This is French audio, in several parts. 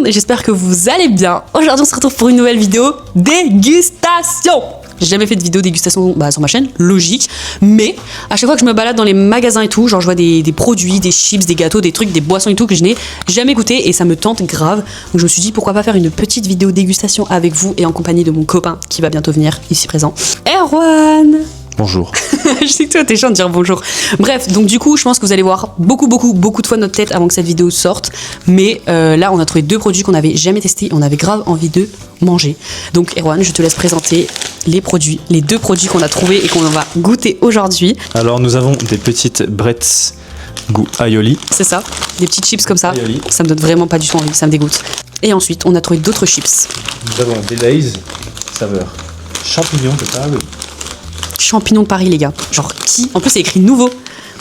monde et j'espère que vous allez bien. Aujourd'hui on se retrouve pour une nouvelle vidéo dégustation. J'ai jamais fait de vidéo dégustation sur ma chaîne, logique, mais à chaque fois que je me balade dans les magasins et tout, genre je vois des produits, des chips, des gâteaux, des trucs, des boissons et tout que je n'ai jamais goûté et ça me tente grave. Donc je me suis dit pourquoi pas faire une petite vidéo dégustation avec vous et en compagnie de mon copain qui va bientôt venir ici présent, Erwan. Bonjour. Je sais que toi t'es chiant de dire bonjour. Bref, donc du coup je pense que vous allez voir beaucoup de fois notre tête avant que cette vidéo sorte. Mais là on a trouvé deux produits qu'on n'avait jamais testés et on avait grave envie de manger. Donc Erwan, je te laisse présenter les produits, les deux produits qu'on a trouvés et qu'on va goûter aujourd'hui. Alors nous avons des petites brettes goût aioli. C'est ça, des petites chips comme ça. Aioli. Ça me donne vraiment pas du tout envie, ça me dégoûte. Et ensuite on a trouvé d'autres chips. Nous avons des Lay's saveur champignons de table. Champignons de Paris les gars. Genre qui, en plus c'est écrit nouveau.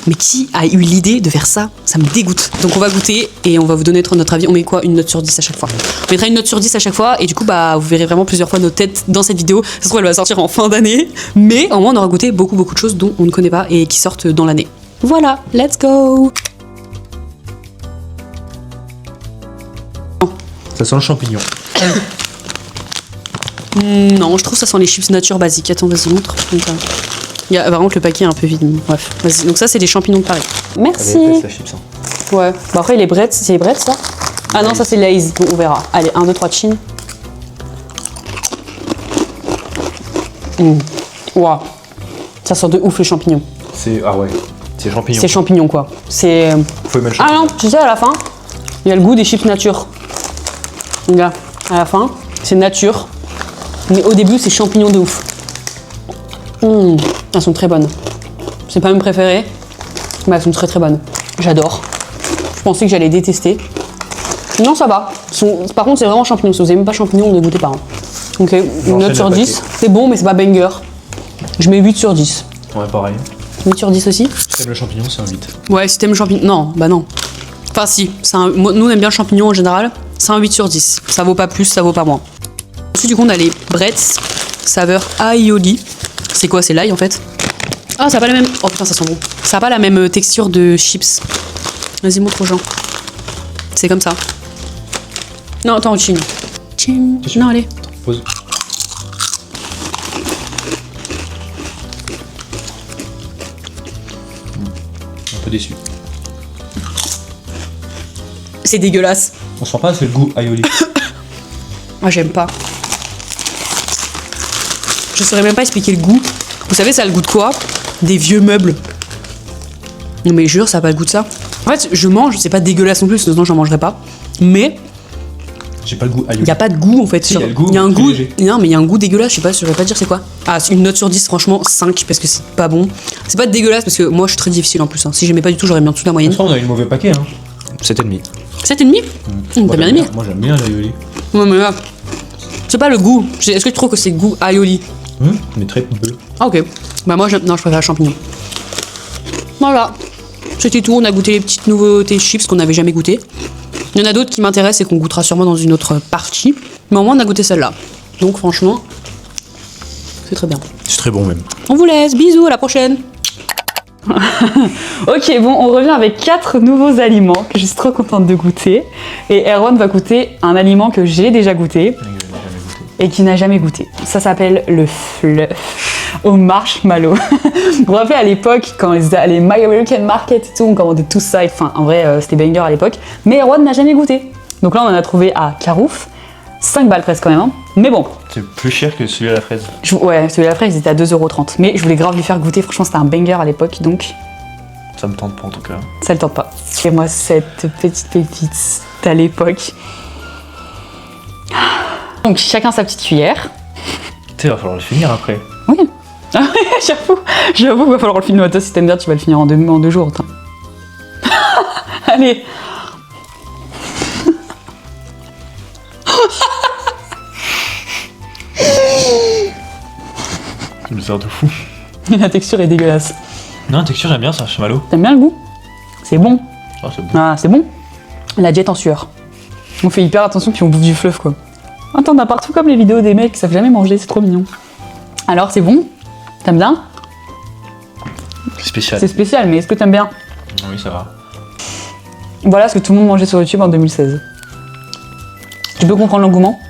Mais qui a eu l'idée de faire ça? Ça me dégoûte. Donc on va goûter et on va vous donner notre avis. On met quoi? Une note sur 10 à chaque fois. On mettra une note sur 10 à chaque fois et du coup vous verrez vraiment plusieurs fois nos têtes dans cette vidéo. Ça se trouve elle va sortir en fin d'année. Mais au moins on aura goûté beaucoup de choses dont on ne connaît pas et qui sortent dans l'année. Voilà, let's go. Ça sent le champignon. Non, je trouve que ça sent les chips nature basiques. Attends, vas-y, montre. Par contre, le paquet est un peu vide. Bref, vas-y. Donc ça, c'est des champignons de Paris. Merci. La chips, hein. Ouais. Bah après, les brettes, c'est les brettes, ça? Ah non, ça, c'est Lay's. Bon, on verra. Allez, 1, 2, 3, chin. Waouh. Ça sent de ouf, les champignons. Ah ouais, c'est champignons. C'est champignons, quoi. C'est... Faut mettre Ah non, tu sais, à la fin, il y a le goût des chips nature. Regarde, à la fin, c'est nature. Mais au début, c'est champignons de ouf. Elles sont très bonnes. C'est pas mes préférées, mais elles sont très bonnes. J'adore. Je pensais que j'allais détester. Non, ça va. Par contre, c'est vraiment champignons. Si vous n'aimez même pas champignons, ne goûtez pas. Hein. Ok, une note sur 10. C'est bon, mais c'est pas banger. Je mets 8 sur 10. Ouais, pareil. 8 sur 10 aussi. Si t'aimes le champignon, c'est un 8. Ouais, si t'aimes le champignon. Non, bah non. Enfin, si. Nous, on aime bien le champignon en général. C'est un 8 sur 10. Ça vaut pas plus, ça vaut pas moins. Ensuite, du coup, on a les brettes saveur aioli. C'est quoi? C'est l'ail en fait? Ah, ça a pas la même. Oh putain, ça sent bon. Ça a pas la même texture de chips. Vas-y, montre aux gens. C'est comme ça. Non, attends, chin. Chin. Non, allez. Pause. Un peu déçu. C'est dégueulasse. On sent pas, c'est le goût aioli. Moi, j'aime pas. Je saurais même pas expliquer le goût. Vous savez, ça a le goût de quoi? Des vieux meubles. Non mais jure, ça a pas le goût de ça. En fait, je mange, c'est pas dégueulasse non plus, sinon j'en mangerais pas. Mais J'ai pas le goût aioli. il y a pas de goût en fait. Si, y a le goût, Il y a un très goût. léger. Non mais il y a un goût dégueulasse, je sais pas dire c'est quoi. Ah, une note sur 10, franchement 5 parce que c'est pas bon. C'est pas dégueulasse parce que moi je suis très difficile en plus. Hein. Si j'aimais pas du tout, j'aurais mis en dessous de la moyenne. On a eu le mauvais paquet, hein. 7,5. 7,5. T'as bien aimé? Moi j'aime bien l'aioli. Ouais mais là, c'est pas le goût. Est-ce que tu trouves que c'est goût aioli? Mais très bleu. Ah ok. Bah moi non, je préfère le champignon. Voilà. C'était tout, on a goûté les petites nouveautés chips qu'on n'avait jamais goûté. Il y en a d'autres qui m'intéressent et qu'on goûtera sûrement dans une autre partie. Mais au moins on a goûté celle-là. Donc franchement, c'est très bien. C'est très bon même. On vous laisse, bisous, à la prochaine. Ok, bon, on revient avec 4 nouveaux aliments que je suis trop contente de goûter. Et Erwan va goûter un aliment que j'ai déjà goûté et qui n'a jamais goûté. Ça s'appelle le fluff au marshmallow. Vous vous rappelez à l'époque, quand les My American Market et tout, on commandait tout ça. Enfin, en vrai, c'était banger à l'époque. Mais Erwan n'a jamais goûté. Donc là, on en a trouvé à Carouf. 5 balles presque quand même. Hein. Mais bon. C'est plus cher que celui à la fraise. Ouais, celui à la fraise, il était à 2,30 €. Mais je voulais grave lui faire goûter. Franchement, c'était un banger à l'époque. Donc, Ça me tente pas en tout cas. ça le tente pas. Et moi, cette petite pépite à l'époque. Donc, chacun sa petite cuillère. Tu sais, il va falloir le finir après. Oui. Ah ouais, j'avoue qu'il va falloir le finir. Toi, si t'aimes bien, tu vas le finir en deux jours. Allez. C'est bizarre de fou. La texture est dégueulasse. Non, la texture j'aime bien ça, chamallow. T'aimes bien le goût? C'est bon. Oh, c'est bon. Ah, c'est bon. La jet en sueur. On fait hyper attention puis on bouffe du fluff quoi. Attends, on a partout comme les vidéos des mecs qui savent jamais manger, c'est trop mignon. Alors, c'est bon? T'aimes bien? C'est spécial. C'est spécial, mais est-ce que t'aimes bien? Oui, ça va. Voilà ce que tout le monde mangeait sur YouTube en 2016. Tu peux comprendre l'engouement?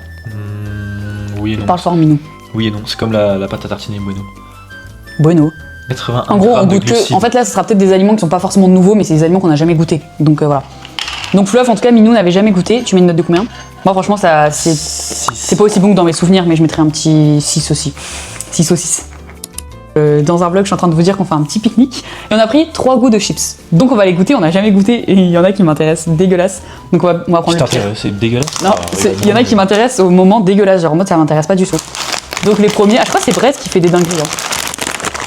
Oui et non. Parle fort, Minou. Oui et non, c'est comme la pâte à tartiner Bueno. Bueno. 81 En gros, on grammes de goûte que. glucides. En fait, là, ce sera peut-être des aliments qui sont pas forcément nouveaux, mais c'est des aliments qu'on n'a jamais goûté. Donc voilà. Donc Fluff, en tout cas, Minou n'avait jamais goûté. Tu mets une note de combien? Moi, franchement, ça, c'est pas aussi bon que dans mes souvenirs, mais je mettrais un petit 6 aussi. 6 au 6. Dans un vlog, je suis en train de vous dire qu'on fait un petit pique-nique. Et on a pris 3 goûts de chips. Donc on va les goûter, on n'a jamais goûté. Et il y en a qui m'intéressent, dégueulasse. Donc on va prendre le pire. C'est dégueulasse. Non, il y en a qui m'intéressent au moment dégueulasse, genre en mode ça m'intéresse pas du tout. Donc les premiers, je crois que c'est Brett qui fait des dingueries. Hein.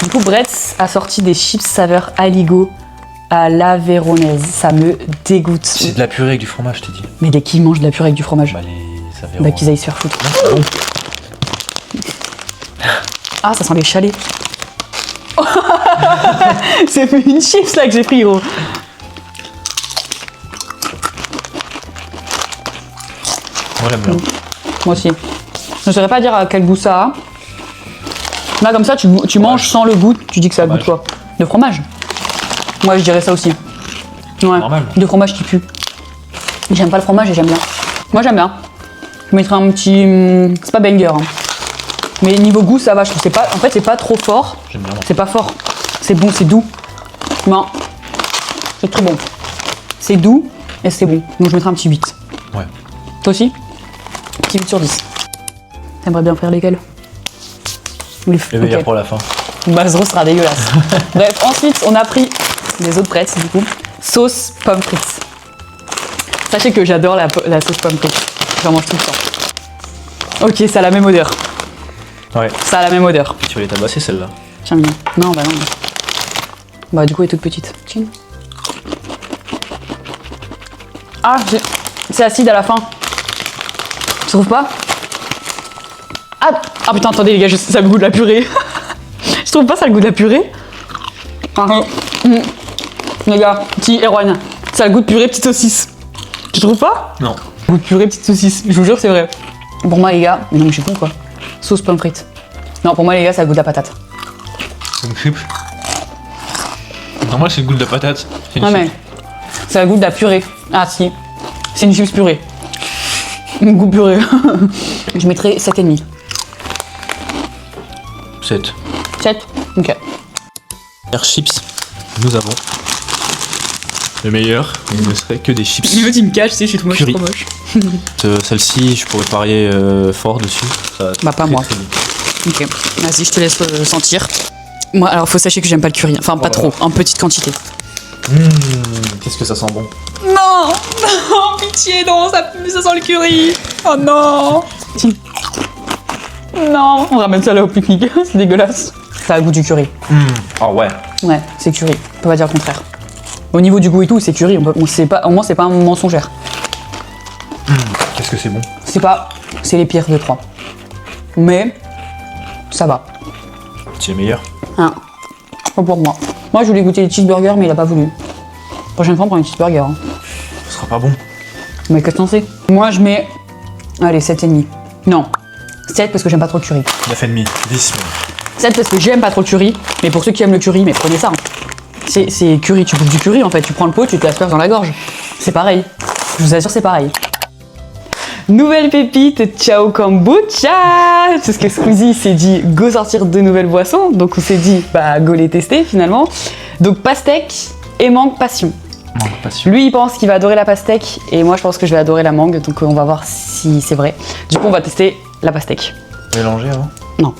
Du coup, Brett a sorti des chips saveur aligot à la véronaise. Ça me dégoûte. C'est de la purée avec du fromage, je t'ai dit. Mais dès qu'ils mangent de la purée avec du fromage, Bah les saveurs. bah qu'ils aillent se faire foutre. Bon. Ah, ça sent les chalets. C'est une chips là que j'ai pris, gros. Moi j'aime bien. Moi aussi. Je ne saurais pas dire à quel goût ça a. Là, comme ça, tu manges sans le goût, tu dis que ça a le goût de quoi? De fromage. Moi, je dirais ça aussi. Ouais. Normal. De fromage qui pue. J'aime pas le fromage et j'aime bien. Moi, j'aime bien. Je mettrais un petit. C'est pas banger. Hein. Mais niveau goût, ça va. Je trouve c'est pas. En fait, c'est pas trop fort. J'aime bien. C'est pas fort. C'est bon, c'est doux. Non. C'est très bon. C'est doux et c'est bon. Donc, je mettrais un petit 8. Ouais. Toi aussi? Petit 8 sur 10. T'aimerais bien faire lesquels? Le meilleur pour la fin. Bah, ce sera dégueulasse. Bref, ensuite, on a pris les autres Bretts, du coup. Sauce pomme frites. Sachez que j'adore la sauce pomme frites. J'en mange tout le temps. Ok, ça a la même odeur. Ouais. Ça a la même odeur. Tu vas les tabasser celle-là. Tiens, mignon. Non, bah non. Bah, du coup, elle est toute petite. Tiens. Ah, c'est acide à la fin. Tu trouves pas? Ah putain, attendez les gars, ça a le goût de la purée. Je trouve pas ça a le goût de la purée. Les gars, petit Erwan, ça a le goût de purée petite saucisse. Tu trouves pas? Non. Goût de purée petite saucisse, je vous jure c'est vrai. Pour moi les gars, mais non mais je suis con quoi. Sauce pomme frite. Non, pour moi les gars, ça a le goût de la patate. C'est une chips. Normal c'est le goût de la patate. C'est une Non mais, chips. ça a le goût de la purée. Ah si, c'est une chips purée. Goût purée. Je mettrais 7,5. 7. 7? Ok. Meilleurs chips, nous avons le meilleur, il ne serait que des chips. il me cache, tu sais, je suis trop Curry. moche. Celle-ci, je pourrais parier fort dessus. Ça va Bah, pas très, moi. très vite. Ok, vas-y, je te laisse sentir. Moi, alors faut sachez que j'aime pas le curry, enfin pas trop, en petite quantité. Qu'est-ce que ça sent bon. Non, non, pitié, non, ça sent le curry. Oh non. Non, on ramène ça là au pique-nique, c'est dégueulasse. Ça a le goût du curry. Ah ouais. Ouais, c'est curry, on peut pas dire le contraire. Au niveau du goût et tout, c'est curry, au moins c'est pas un mensongère. Qu'est-ce que c'est bon. C'est les pires des trois. Mais, ça va. C'est le meilleur. Hein. Pas pour moi. Moi, je voulais goûter les cheeseburgers, mais il a pas voulu. Prochaine fois, on prend les cheeseburgers. Hein. Ce sera pas bon. Mais qu'est-ce que t'en sais? Moi, je mets. Allez, 7,5. Non. 7 parce que j'aime pas trop le curry. 9,5. 10 même. 7 parce que j'aime pas trop le curry. Mais pour ceux qui aiment le curry, mais prenez ça. Hein. C'est curry, tu bouffes du curry en fait. Tu prends le pot, tu te l'asperges dans la gorge. C'est pareil. Je vous assure, c'est pareil. Nouvelle pépite, ciao kombucha. C'est ce que Squeezie s'est dit, go sortir de nouvelles boissons. Donc on s'est dit, bah go les tester finalement. Donc pastèque et mangue passion. Mangue passion. Lui il pense qu'il va adorer la pastèque et moi je pense que je vais adorer la mangue. Donc on va voir si c'est vrai. Du coup on va tester la pastèque. Mélanger avant. Non.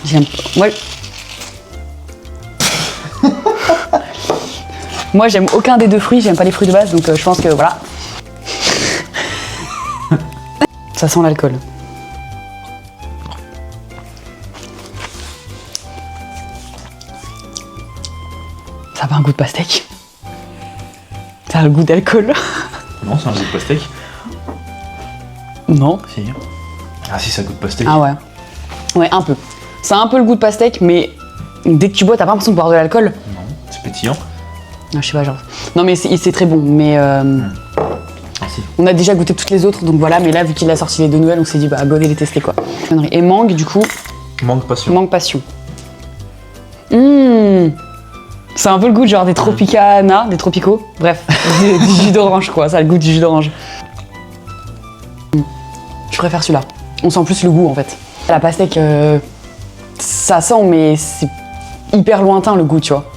J'aime. Moi j'aime aucun des deux fruits, j'aime pas les fruits de base, donc je pense que voilà. Ça sent l'alcool. Ça a pas un goût de pastèque. Ça a le goût d'alcool. Non, c'est un goût de pastèque. Non. Si. Ah si, ça goûte pastèque. Ah ouais. Ouais, un peu. Ça a un peu le goût de pastèque, mais dès que tu bois, t'as pas l'impression de boire de l'alcool. Non, c'est pétillant. Non, je sais pas, genre. Non, mais c'est très bon, mais. Ah si. On a déjà goûté toutes les autres, donc voilà, mais là, vu qu'il a sorti les deux nouvelles, on s'est dit, bah, go les tester quoi. Et mangue, du coup, Mangue passion. mangue passion. C'est un peu le goût genre des Tropicana, des Tropicaux. Bref, du jus d'orange quoi, ça a le goût du jus d'orange. Je préfère celui-là. On sent plus le goût en fait. La pastèque, ça sent mais c'est hyper lointain le goût, tu vois.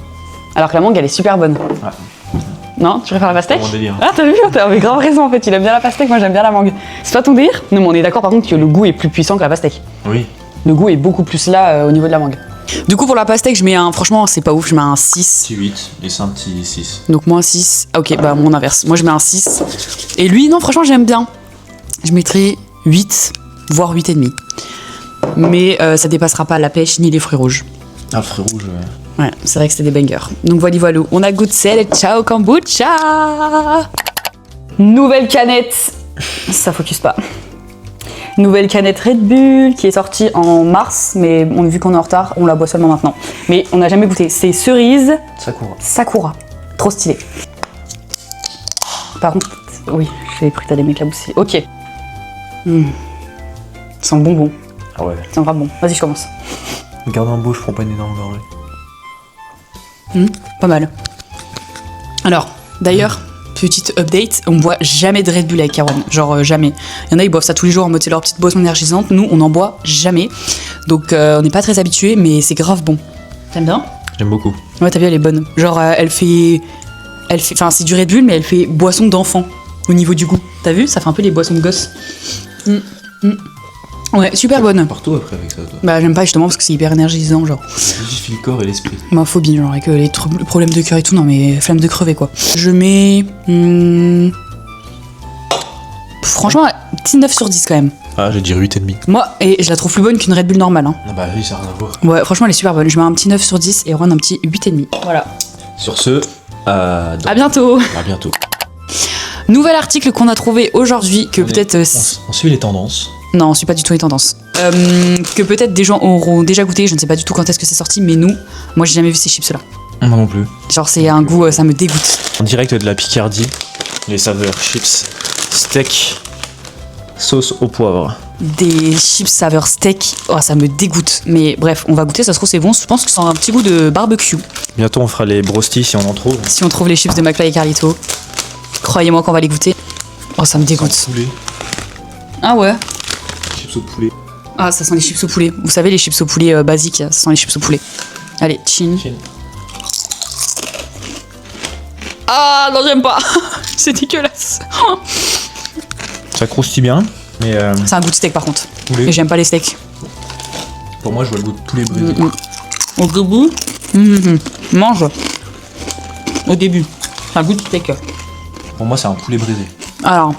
Alors que la mangue elle est super bonne. Ouais. Non, tu préfères la pastèque? Mon délire. Ah t'as vu, t'avais grave raison en fait, il aime bien la pastèque, moi j'aime bien la mangue. C'est pas ton délire? Non mais on est d'accord par contre que le goût est plus puissant que la pastèque. Oui. Le goût est beaucoup plus là au niveau de la mangue. Du coup pour la pastèque je mets un, franchement c'est pas ouf, je mets un 6. Petit 8 et c'est un petit 6. Donc moi un 6, ah, ok bah mon inverse, moi je mets un 6. Et lui non franchement j'aime bien. Je mettrai 8, voire 8,5. Mais ça dépassera pas la pêche ni les fruits rouges. Ah, le fruit rouge, ouais. Ouais, c'est vrai que c'était des bangers. Donc voilà, on a goûté le Ciao Kombucha. Nouvelle canette. Ça focus pas. Nouvelle canette Red Bull qui est sortie en mars, mais vu qu'on est en retard, on la boit seulement maintenant. Mais on n'a jamais goûté. C'est cerise Sakura. Trop stylé. Par contre, oui, j'ai cru que t'allais m'éclabousser. Ok. Ça sent le bonbon. Ah ouais. Ça sent grave bon. Vas-y, je commence. Garde en bouche, prends pas une énorme gorgée. Pas mal. Alors, d'ailleurs, petite update, on boit jamais de Red Bull avec Erwan. Genre jamais. Il y en a, ils boivent ça tous les jours en mode c'est leur petite boisson énergisante. Nous, on n'en boit jamais. Donc, on n'est pas très habitués, mais c'est grave bon. T'aimes bien? J'aime beaucoup. Ouais, t'as vu, elle est bonne. Genre, elle fait. Enfin, c'est du Red Bull, mais elle fait boisson d'enfant au niveau du goût. T'as vu? Ça fait un peu les boissons de gosses. Ouais, super bonne. Partout après avec ça, toi. Bah, j'aime pas justement parce que c'est hyper énergisant, genre. Ça vivifie le corps et l'esprit. Ma phobie, genre avec les problèmes de cœur et tout, non mais flemme de crever quoi. Je mets. Franchement, petit 9 sur 10 quand même. Ah, j'ai dit 8,5. Moi, et je la trouve plus bonne qu'une Red Bull normale. Hein. Ah bah oui, ça n'a rien à voir. Ouais, franchement, elle est super bonne. Je mets un petit 9 sur 10 et Ron un petit 8,5. Voilà. Sur ce, à bientôt. À bientôt. Nouvel article qu'on a trouvé aujourd'hui que peut-être. On suit les tendances. Non, on suit pas du tout les tendances. Que peut-être des gens auront déjà goûté, je ne sais pas du tout quand est-ce que c'est sorti, mais moi j'ai jamais vu ces chips là. Moi non plus. Genre c'est un goût, ça me dégoûte. En direct de la Picardie, les saveurs chips, steak, sauce au poivre. Des chips saveur steak, oh ça me dégoûte. Mais bref, on va goûter, ça se trouve c'est bon, je pense que ça a un petit goût de barbecue. Bientôt on fera les brostis si on en trouve. Si on trouve les chips de McFly et Carlito, croyez-moi qu'on va les goûter. Oh ça me dégoûte. Poulet. Ah ouais. Chips au poulet. Ah ça sent les chips au poulet. Vous savez les chips au poulet basiques, ça sent les chips au poulet. Allez, chin. Ah non j'aime pas. C'est dégueulasse. Ça croustille bien, mais C'est un goût de steak par contre. poulet. Et j'aime pas les steaks. Pour moi je vois le goût de poulet brisé. Au début, mange. Au début, c'est un goût de steak. Pour moi c'est un poulet brisé. Alors,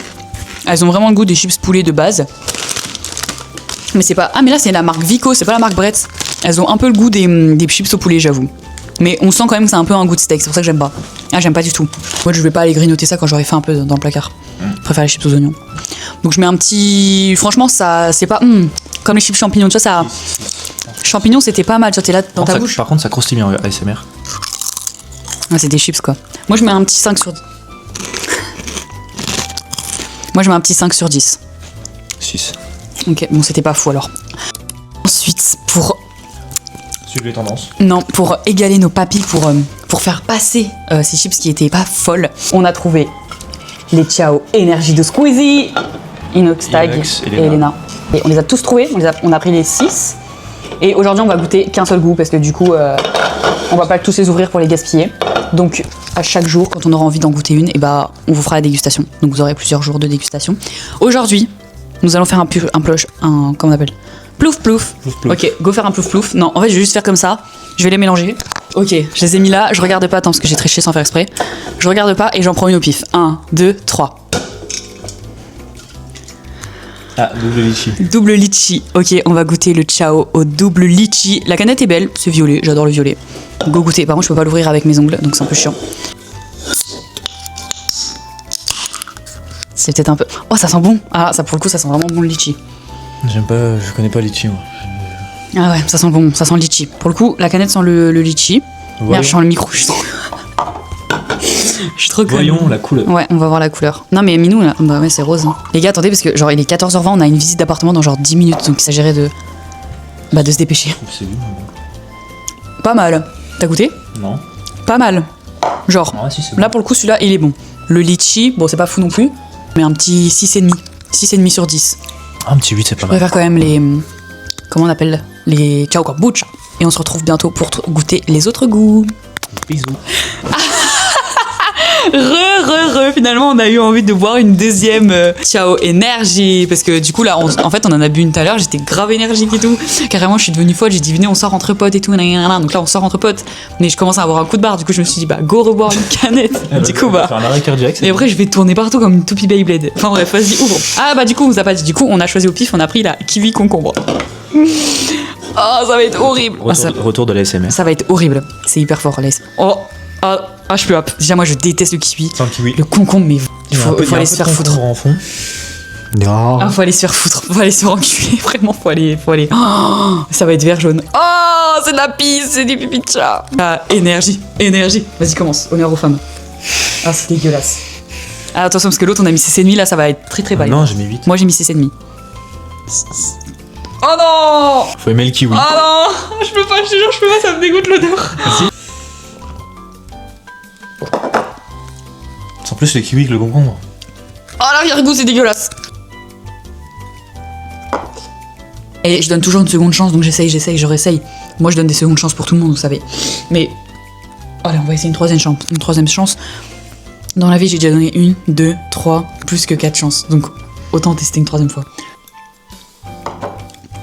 elles ont vraiment le goût des chips poulet de base. Mais c'est pas. Ah, mais là c'est la marque Vico, c'est pas la marque Bretz. Elles ont un peu le goût des chips au poulet, j'avoue. Mais on sent quand même que c'est un peu un goût de steak, c'est pour ça que j'aime pas. Ah, j'aime pas du tout. Moi, je vais pas aller grignoter ça quand j'aurai fait un peu dans le placard. Je préfère les chips aux oignons. Donc, je mets un petit. Franchement, ça. C'est pas. Comme les chips champignons, tu vois, ça. Champignons, c'était pas mal, tu vois, t'es là dans ta bouche. Par contre, ça croustille bien, ASMR. Ah, c'est des chips quoi. Moi, je mets un petit 5 sur 10. Moi, je mets un petit 5 sur 10. 6. Ok, bon, c'était pas fou alors. Ensuite, pour Suivez les tendances. Non, pour égaler nos papilles, pour faire passer ces chips qui étaient pas folles, on a trouvé les Ciao Énergie de Squeezie, Inox Tag Inox, et Elena. Et on les a tous trouvés, on a pris les 6. Et aujourd'hui, on va goûter qu'un seul goût parce que du coup, on va pas tous les ouvrir pour les gaspiller. Donc, à chaque jour, quand on aura envie d'en goûter une, et bah, on vous fera la dégustation. Donc, vous aurez plusieurs jours de dégustation. Aujourd'hui, nous allons faire un comment on appelle? Plouf plouf. Ok, go faire un plouf plouf. Non, en fait, je vais juste faire comme ça. Je vais les mélanger. Ok, je les ai mis là. Je regarde pas, attends, parce que j'ai triché sans faire exprès. Je regarde pas et j'en prends une au pif. 1, 2, 3. Ah, double litchi. Double litchi. Ok, on va goûter le Ciao au double litchi. La canette est belle, c'est violet, j'adore le violet. Go goûter. Par contre, je peux pas l'ouvrir avec mes ongles, donc c'est un peu chiant. C'est peut-être un peu. Oh, ça sent bon. Ah, ça pour le coup, ça sent vraiment bon le litchi. J'aime pas, je connais pas litchi moi. Ah ouais, ça sent bon, ça sent le litchi. Pour le coup, la canette sent le litchi. Merde, je sens le micro. Je suis trop conne. Voyons la couleur. Ouais, on va voir la couleur. Non mais Minou là, bah ouais, c'est rose. Hein. Les gars, attendez parce que genre il est 14h20, on a une visite d'appartement dans genre 10 minutes, donc il s'agirait de se dépêcher. C'est lui. Pas mal. T'as goûté? Non. pas mal. Genre, Ah, si, c'est là pour le coup, celui-là, il est bon. Le litchi, bon, c'est pas fou non plus, mais un petit 6,5. 6,5 sur 10. Un petit 8, c'est pas Je mal. préfère quand même les. Comment on appelle? Les ciao kombucha. Et on se retrouve bientôt pour goûter les autres goûts. Bisous. Finalement, on a eu envie de boire une deuxième ciao énergie. Parce que du coup, là, en fait, on en a bu une tout à l'heure. J'étais grave énergique et tout. Carrément, je suis devenue folle. J'ai dit, venez, on sort entre potes et tout. Donc là, on sort entre potes. Mais je commence à avoir un coup de barre. Du coup, je me suis dit, bah, go reboire une canette. Du coup, bah. Faire un arrêt cardiaque. Et après, je vais tourner partout comme une toupie Beyblade. Enfin bref, vas-y, ouvre. Ah, bah, du coup, on vous a pas dit. Du coup, on a choisi au pif. On a pris la kiwi concombre. Oh, ça va être horrible. Retour de l'ASMR. Ça va être horrible. C'est hyper fort, laisse. Oh, je peux hop. Déjà, moi, je déteste le kiwi. Sans le kiwi. Le concombre, mais il faut aller se faire foutre. En fond. Ah, faut aller se faire foutre. Faut aller se faire enculer. Vraiment, faut aller. Oh, ça va être vert jaune. Oh, c'est de la pisse, c'est du pipi de chat. Ah, énergie. Vas-y, commence. Honneur aux femmes. Ah, c'est dégueulasse. Ah, attention, parce que l'autre, on a mis 6,5. Là, ça va être très bas. Non, j'ai mis 8. Moi, j'ai mis 6,5. Oh non! Faut aimer le kiwi. Ah non! Je peux pas, je te jure, je peux pas, ça me dégoûte l'odeur. C'est en plus le kiwi que le concombre. Oh l'arrière-goût, c'est dégueulasse. Et je donne toujours une seconde chance, donc j'essaye, je réessaye. Moi, je donne des secondes chances pour tout le monde, vous savez. Mais, allez, on va essayer une troisième chance. Dans la vie, j'ai déjà donné 1, 2, 3, plus que 4 chances. Donc, autant tester une troisième fois.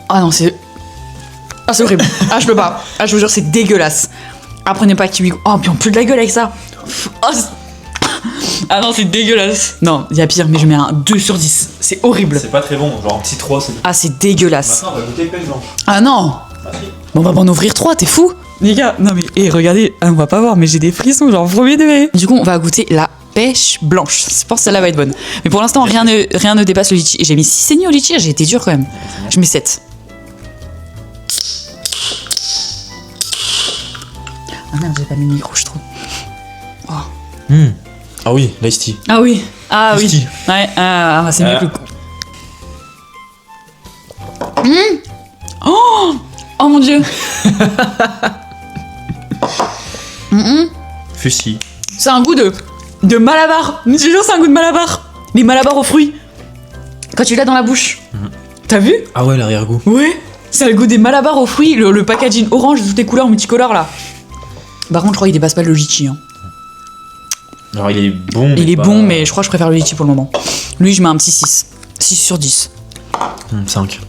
Ah non, c'est... Ah, c'est horrible. Ah, je peux pas. Ah, je vous jure, c'est dégueulasse. Apprenez pas kiwi. Oh, puis on pue de la gueule avec ça. Oh, ah non, c'est dégueulasse. Non, il y a pire, mais je mets un 2 sur 10. C'est horrible. C'est pas très bon, genre un petit 3, c'est. Ah, c'est dégueulasse. Maintenant, on va goûter pêche blanche. Ah non. Bon, on va en ouvrir 3, t'es fou? Les gars, non mais, regardez, on va pas voir, mais j'ai des frissons, genre premier degré. Du coup, on va goûter la pêche blanche. Je pense que celle-là va être bonne. Mais pour l'instant, rien ne dépasse le litchi. Et j'ai mis 6,5 au litchi, j'ai été dur quand même. Je mets 7. Ah merde, j'ai pas mis le micro, je trouve. Oh. Ah oui, l'ice tea. Ah oui. Ah Ice oui. tea. Ouais, c'est mieux que le coup. Oh mon dieu. Fusil. C'est un goût de malabar. Je te jure, c'est un goût de malabar. Les malabars aux fruits. Quand tu l'as dans la bouche. T'as vu? Ah ouais, l'arrière-goût. Ouais. C'est le goût des malabars aux fruits. Le packaging orange de toutes les couleurs multicolores là. Par contre, je crois qu'il dépasse pas le litchi. Hein. Alors il est bon. Il est bon, mais je crois que je préfère le litchi pour le moment. Lui, je mets un petit 6. 6 sur 10. 5.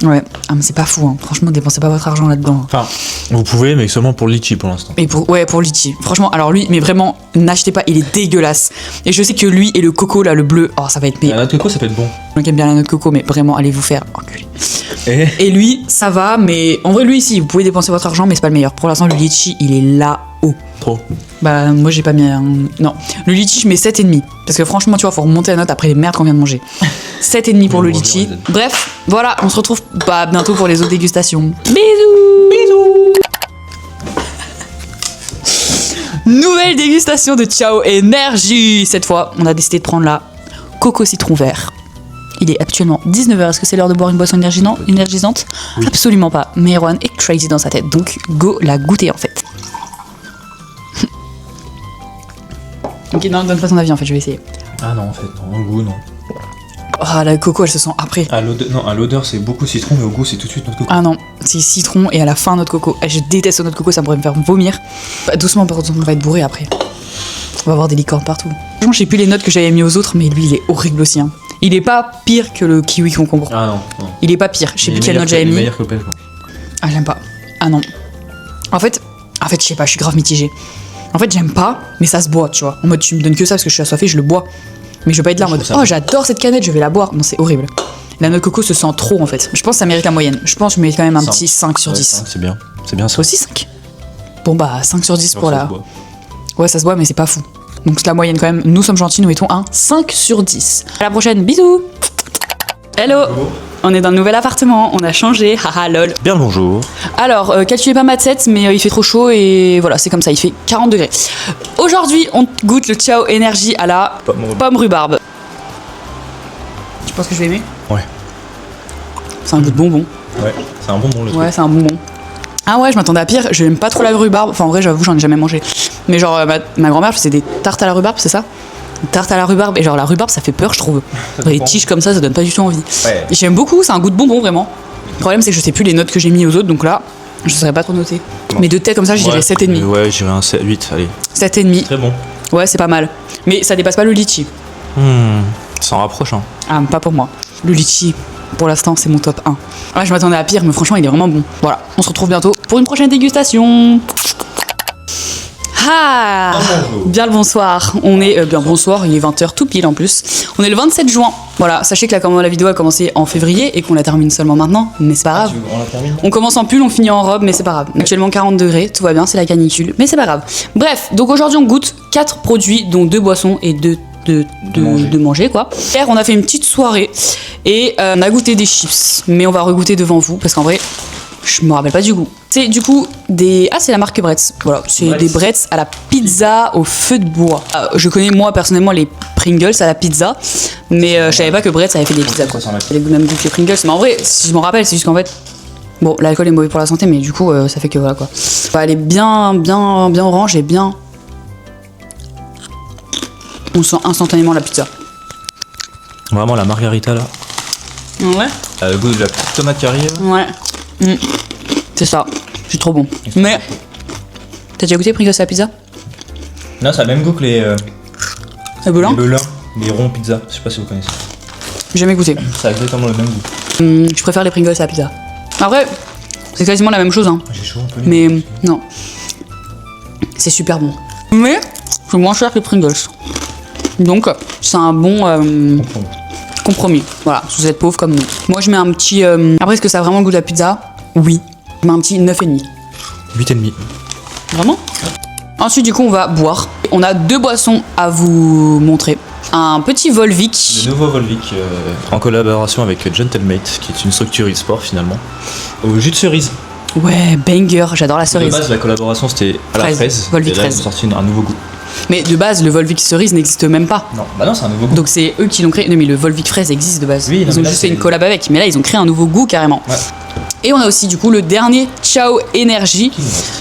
Ouais. Ah, mais c'est pas fou, hein. Franchement, dépensez pas votre argent là-dedans. Enfin, vous pouvez, mais seulement pour le litchi pour l'instant. Et pour litchi. Franchement, alors lui, mais vraiment, n'achetez pas, il est dégueulasse. Et je sais que lui et le coco, là, le bleu, oh, ça va être... La noix de coco, ça peut être bon. Donc aime bien la noix de coco, mais vraiment, allez vous faire enculer. Et Et lui, ça va, mais en vrai, lui, si, vous pouvez dépenser votre argent, mais c'est pas le meilleur. Pour l'instant, le litchi, il est là-haut. trop. Bah, moi, j'ai pas mis un... Non. Le litchi, je mets 7,5. Parce que franchement, tu vois, faut remonter la note après les merdes qu'on vient de manger. 7,5 pour le litchi. Bref, voilà, on se retrouve bientôt pour les autres dégustations. Bisous. Nouvelle dégustation de Ciao Énergie. Cette fois, on a décidé de prendre la coco citron vert. Il est actuellement 19h. Est-ce que c'est l'heure de boire une boisson énergisante? Oui. Absolument pas. Mais Erwan est crazy dans sa tête. Donc, go la goûter en fait. Ok, non, donne pas ton avis en fait, je vais essayer. Ah non, en fait, non, au goût, non. Ah, la coco, elle se sent après. À l'odeur, c'est beaucoup citron, mais au goût, c'est tout de suite notre coco. Ah non, c'est citron et à la fin notre coco. Je déteste notre coco, ça pourrait me faire vomir. Bah, doucement, par contre, on va être bourré après. On va avoir des licornes partout. Franchement, je sais plus les notes que j'avais mis aux autres, mais lui, il est horrible aussi. Hein. Il est pas pire que le kiwi concombre. Ah non, non. Il est pas pire. Je sais plus quelle note j'avais Il est mis. meilleur que le pêche, quoi. Ah, j'aime pas. Ah non. En fait, je sais pas, je suis grave mitigée. En fait, j'aime pas, mais ça se boit, tu vois. En mode, tu me donnes que ça parce que je suis assoiffée, je le bois. Mais je veux pas être là en mode, oh, j'adore cette canette, je vais la boire. Non, c'est horrible. La noix de coco se sent trop en fait. Je pense que ça mérite la moyenne. Je pense que je mets quand même un petit 5 sur 10. 5, c'est bien. C'est bien ça. C'est aussi 5. Bon bah 5 sur 10 pour ça la... se boit. Ouais, ça se boit, mais c'est pas fou. Donc c'est la moyenne quand même. Nous sommes gentils, nous mettons un 5 sur 10. À la prochaine, bisous. Hello. On est dans le nouvel appartement, on a changé, haha lol. Bien le bonjour. Alors, calculez pas ma tête, mais il fait trop chaud et voilà, c'est comme ça, il fait 40 degrés. Aujourd'hui, on goûte le Ciao Énergie à la pomme rhubarbe. Tu penses que je vais aimer? Ouais. C'est un goût de bonbon. Ouais, c'est un bonbon le truc. Ouais, c'est un bonbon. Ah ouais, je m'attendais à pire. J'aime pas trop la rhubarbe. Enfin, en vrai, j'avoue, j'en ai jamais mangé. Mais genre, ma grand-mère faisait des tartes à la rhubarbe, c'est ça? Des tartes à la rhubarbe. Et genre, la rhubarbe, ça fait peur, je trouve. Les tiges comme ça donne pas du tout envie. Ouais. J'aime beaucoup, c'est un goût de bonbon, vraiment. Le problème, c'est que je sais plus les notes que j'ai mis aux autres, donc là, je saurais pas trop noter. Mais de tête comme ça, je dirais 7,5. Ouais, j'irais un 7, 8, allez. 7,5. Très bon. Ouais, c'est pas mal. Mais ça dépasse pas le litchi. Ça en rapproche, hein. Ah, pas pour moi. Le litchi, pour l'instant, c'est mon top 1. Ouais, je m'attendais à pire, mais franchement, il est vraiment bon. Voilà, on se retrouve bientôt pour une prochaine dégustation. Ah, bien le bonsoir. On est bien bonsoir, il est 20h tout pile en plus. On est le 27 juin. Voilà, sachez que la vidéo a commencé en février et qu'on la termine seulement maintenant, mais c'est pas grave. On la termine. On commence en pull, on finit en robe, mais c'est pas grave. Actuellement 40 degrés, tout va bien, c'est la canicule, mais c'est pas grave. Bref, donc aujourd'hui on goûte 4 produits, dont 2 boissons et 2 de manger quoi. Hier on a fait une petite soirée et on a goûté des chips, mais on va regoûter devant vous parce qu'en vrai je me rappelle pas du goût. C'est du coup des... Ah, c'est la marque Bretz. Voilà, c'est des Bretz à la pizza au feu de bois. Je connais moi personnellement les Pringles à la pizza, mais je savais pas que Bretz avait fait des pizzas quoi. Les mêmes goûts que les Pringles, mais en vrai, si je me rappelle, c'est juste qu'en fait, bon, l'alcool est mauvais pour la santé, mais du coup, ça fait que voilà quoi. Bah, elle est bien orange et bien. On sent instantanément la pizza. Vraiment la margarita là. Ouais. Le goût de la petite tomate carrée. Ouais. C'est ça. C'est trop bon. Mais t'as déjà goûté Pringles à la pizza? Non, ça a le même goût que les Belin? les ronds pizza. Je sais pas si vous connaissez. J'ai jamais goûté. Ça a exactement le même goût. Je préfère les Pringles à la pizza. Après, c'est quasiment la même chose, hein. J'ai chaud un peu. Mais non. C'est super bon. Mais c'est moins cher que les Pringles. Donc, c'est un bon compromis. Voilà, si vous êtes pauvre comme nous. Moi, je mets un petit... Après, est-ce que ça a vraiment le goût de la pizza? Oui. Je mets un petit 9,5. 8,5. Vraiment? Ensuite, du coup, on va boire. On a 2 boissons à vous montrer. Un petit Volvic. Le nouveau Volvic en collaboration avec Gentlemate, qui est une structure e-sport finalement. Au jus de cerise. Ouais, banger, j'adore la De cerise. base, la collaboration c'était à la fraise. Volvic et là, ils fraise. ont sorti un nouveau goût. Mais de base, le Volvic cerise n'existe même pas. Non, bah non, c'est un nouveau goût. Donc c'est eux qui l'ont créé. Non, mais le Volvic fraise existe de base. Oui, non, ils mais ont là, juste fait c'est- une collab avec. Mais là, ils ont créé un nouveau goût carrément. Ouais. Et on a aussi du coup le dernier Ciao Energy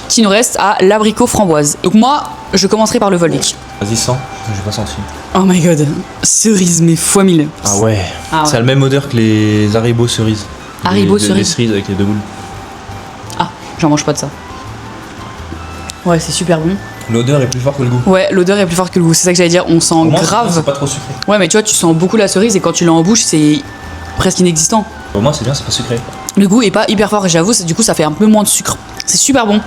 qui nous reste à l'abricot framboise. Donc moi, je commencerai par le Volvic. Vas-y, sens, j'ai pas senti. Oh my god, cerise mais fois 1000. Ah ouais. Ah ouais. Ça a le même odeur que les Haribo cerises. Haribo Les cerises. cerises avec les 2 boules. Ah, j'en mange pas de ça. Ouais, c'est super bon. L'odeur est plus forte que le goût. Ouais, l'odeur est plus forte que le goût. C'est ça que j'allais dire. On sent Au moins, grave. c'est pas trop sucré. Ouais, mais tu vois, tu sens beaucoup la cerise et quand tu l'as en bouche, c'est presque inexistant. Au moins, c'est bien, c'est pas sucré. Le goût est pas hyper fort et j'avoue, du coup, ça fait un peu moins de sucre. C'est super bon.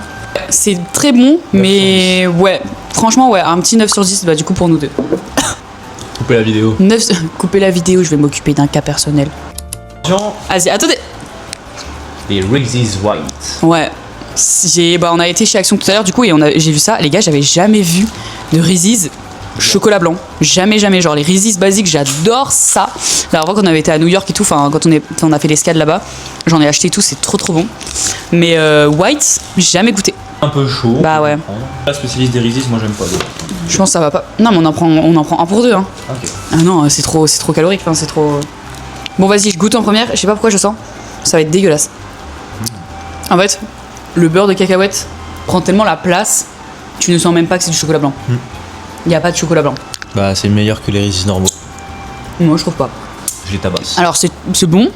C'est très bon, mais ouais, franchement, ouais, un petit 9 sur 10, bah du coup, pour nous deux. Coupez la vidéo. 9... Coupez la vidéo, je vais m'occuper d'un cas personnel. Jean. Vas-y, attendez. Les Reese's White. Ouais. On a été chez Action tout à l'heure, du coup, et j'ai vu ça. Les gars, j'avais jamais vu de Reese's chocolat blanc. Jamais. Genre les Reese's basiques, j'adore ça. La dernière fois qu'on avait été à New York et tout, enfin, quand on a fait l'escale là-bas, j'en ai acheté tout, c'est trop bon. Mais White, jamais goûté. Un peu chaud. Bah ouais. La spécialiste des Reese's, moi j'aime pas. Je pense que ça va pas. Non, mais on en prend un pour deux, hein. Ok. Ah non, c'est trop calorique, enfin, c'est trop. Bon, vas-y, je goûte en première. Je sais pas pourquoi je sens. Ça va être dégueulasse. En fait, le beurre de cacahuète prend tellement la place, tu ne sens même pas que c'est du chocolat blanc. Il n'y a pas de chocolat blanc. Bah, c'est meilleur que les Reese's normaux. Moi, je trouve pas. Je les tabasse. Alors, c'est bon.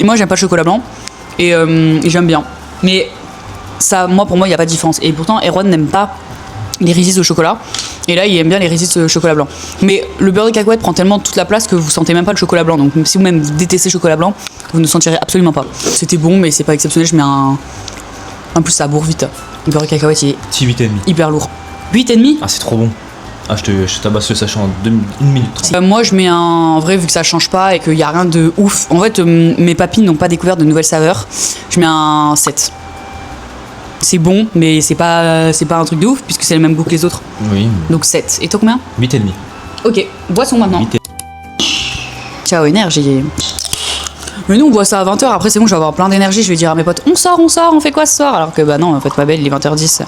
Moi, j'aime pas le chocolat blanc. Et j'aime bien. Mais ça, pour moi, il n'y a pas de différence. Et pourtant, Erwan n'aime pas les Reese's au chocolat. Et là, il aime bien les Reese's au chocolat blanc. Mais le beurre de cacahuète prend tellement toute la place que vous sentez même pas le chocolat blanc. Donc, si vous-même vous détestez le chocolat blanc, vous ne sentirez absolument pas. C'était bon, mais c'est pas exceptionnel. Je mets un. En plus, ça bourre vite. Le beurre de cacahuète, il est Petit 8,5. hyper lourd. 8,5. Ah, c'est trop bon. Ah, je te tabasse le sachet en 1 minute 30. Moi, je mets en vrai, vu que ça change pas et qu'il y a rien de ouf. En fait, mes papilles n'ont pas découvert de nouvelles saveurs. Je mets un 7. C'est bon, mais c'est pas un truc de ouf puisque c'est le même goût que les autres. Oui. Donc 7. Et toi combien? 8,5. Ok, boisson maintenant. 8,5. Ciao, énergie. Mais nous, on boit ça à 20h. Après, c'est bon, je vais avoir plein d'énergie. Je vais dire à mes potes, on sort, on fait quoi ce soir? Alors que bah non, en fait, ma belle, il est 20h10.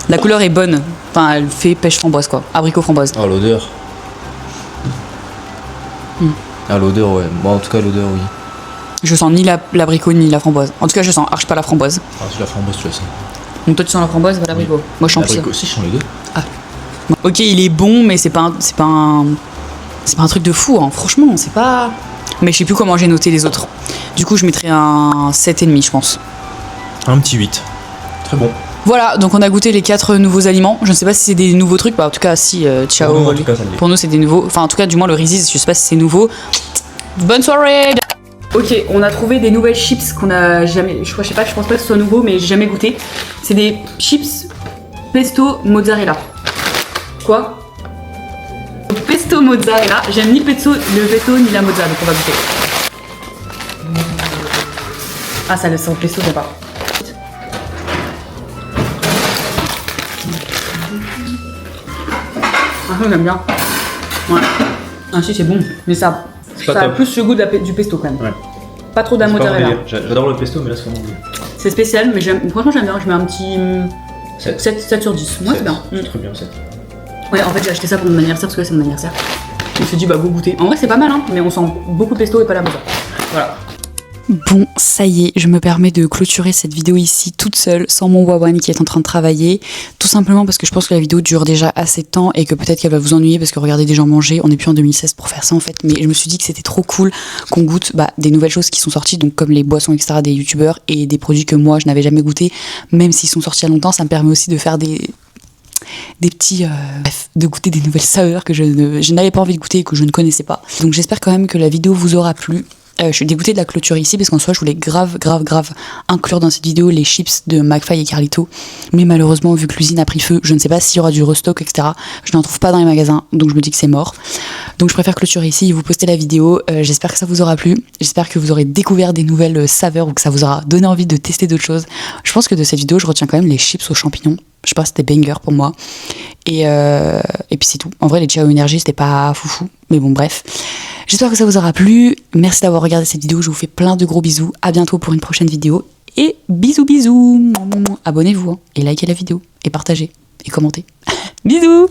La couleur est bonne. Enfin, elle fait pêche framboise, quoi. Abricot framboise. Oh, l'odeur. Ah, l'odeur, ouais. Bon, en tout cas, l'odeur, oui. Je sens ni l'abricot ni la framboise. En tout cas, je sens archi pas la framboise. Ah, c'est la framboise, tu la sens. Donc toi, tu sens la framboise, pas l'abricot. Oui. Moi, je sens L'abricot aussi, je sens les deux. Ah. Ok, il est bon, mais c'est pas un truc de fou, hein. Franchement, c'est pas. Mais je sais plus comment j'ai noté les autres. Du coup, je mettrais un 7,5, je pense. Un petit 8. Très bon. Voilà, donc on a goûté les 4 nouveaux aliments. Je ne sais pas si c'est des nouveaux trucs. Bah, en tout cas, si, ciao. Pour nous, en tout cas, ça l'est. Pour nous, c'est des nouveaux. Enfin, en tout cas, du moins, le Reese's, je sais pas si c'est nouveau. Bonne soirée! Ok, on a trouvé des nouvelles chips qu'on a jamais. Je sais pas, je pense pas que ce soit nouveau, mais j'ai jamais goûté. C'est des chips pesto mozzarella. Quoi? Pesto mozzarella. J'aime ni le pesto ni la mozzarella, donc on va goûter. Ah, ça le sent le pesto, j'aime pas. Ah, j'aime bien. Ouais. Ah, si, c'est bon. Mais ça a plus le goût du pesto quand même. Ouais. Pas trop de la mozzarella. J'adore le pesto, mais là, c'est vraiment bon. C'est spécial, mais franchement, j'aime bien. Je mets un petit 7 sur 10. Moi, c'est bien. C'est très bien, 7. Ouais, en fait, j'ai acheté ça pour mon anniversaire parce que là, c'est mon anniversaire. Je me suis dit, bah, go goûter. En vrai, c'est pas mal, hein, mais on sent beaucoup pesto et pas la mozzarella. Voilà. Bon, ça y est, je me permets de clôturer cette vidéo ici toute seule, sans mon Wawan qui est en train de travailler. Tout simplement parce que je pense que la vidéo dure déjà assez de temps et que peut-être qu'elle va vous ennuyer parce que regardez des gens manger, on n'est plus en 2016 pour faire ça en fait. Mais je me suis dit que c'était trop cool qu'on goûte des nouvelles choses qui sont sorties, donc comme les boissons etc. des youtubeurs et des produits que moi je n'avais jamais goûté, même s'ils sont sortis il y a longtemps, ça me permet aussi de faire des petits bref, de goûter des nouvelles saveurs que je n'avais pas envie de goûter et que je ne connaissais pas. Donc j'espère quand même que la vidéo vous aura plu. Je suis dégoûtée de la clôture ici parce qu'en soi je voulais grave inclure dans cette vidéo les chips de McFly et Carlito, mais malheureusement vu que l'usine a pris feu, je ne sais pas s'il y aura du restock etc. Je n'en trouve pas dans les magasins, donc je me dis que c'est mort. Donc je préfère clôturer ici et vous poster la vidéo. J'espère que ça vous aura plu, j'espère que vous aurez découvert des nouvelles saveurs ou que ça vous aura donné envie de tester d'autres choses. Je pense que de cette vidéo je retiens quand même les chips aux champignons. Je sais pas, c'était banger pour moi. Et puis c'est tout. En vrai, les Ciao Energy, c'était pas foufou. Mais bon, bref. J'espère que ça vous aura plu. Merci d'avoir regardé cette vidéo. Je vous fais plein de gros bisous. À bientôt pour une prochaine vidéo. Et bisous. Abonnez-vous hein, et likez la vidéo. Et partagez. Et commentez. Bisous.